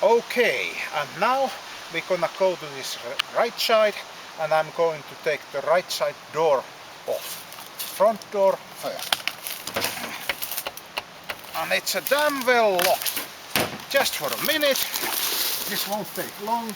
Okay, and now we're gonna go to this right side, and I'm going to take the right side door off. Front door first. And it's a damn well locked. Just for a minute. This won't take long.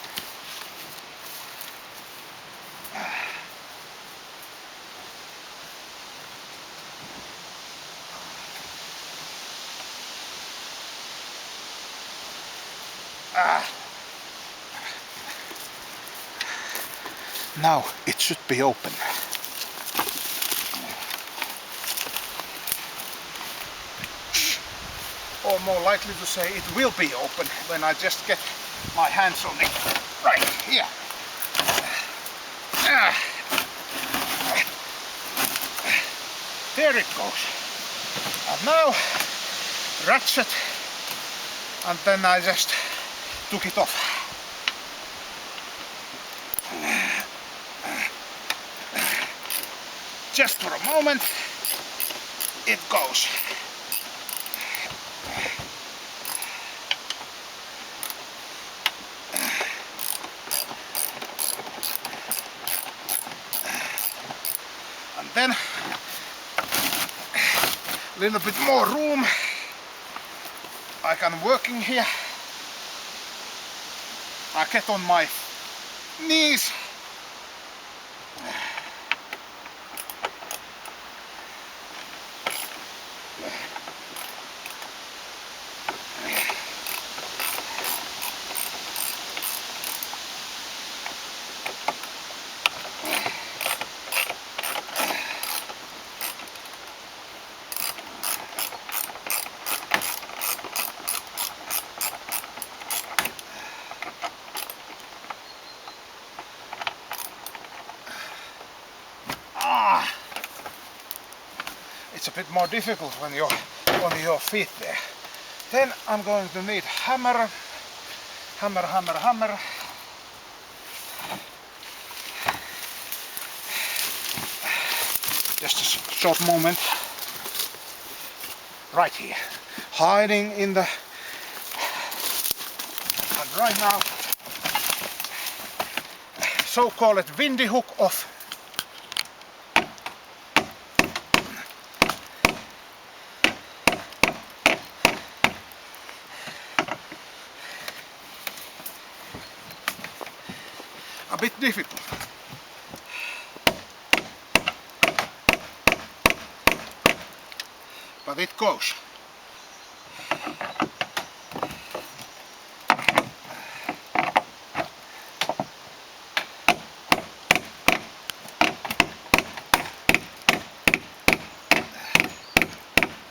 Now it should be open. Or more likely to say it will be open when I just get my hands on it. Right here. There it goes. And now ratchet, and then I just took it off. Just for a moment, it goes. And then a little bit more room. I can work in here. I get on my knees. It's a bit more difficult when you're on your feet there. Then I'm going to need hammer. Hammer. Just a short moment. Right here. Hiding in the... And right now, so-called windy hook off. A bit difficult. But it goes.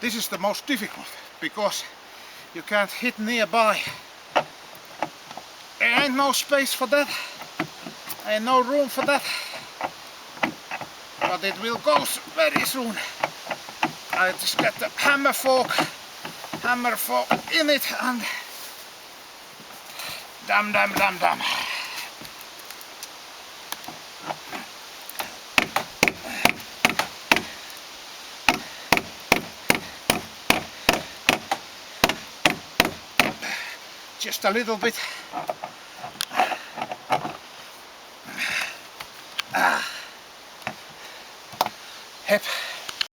This is the most difficult because you can't hit nearby. There ain't no space for that. Ain't no room for that. But it will go very soon. I just get the hammer fork in it and damn. Just a little bit. Hep.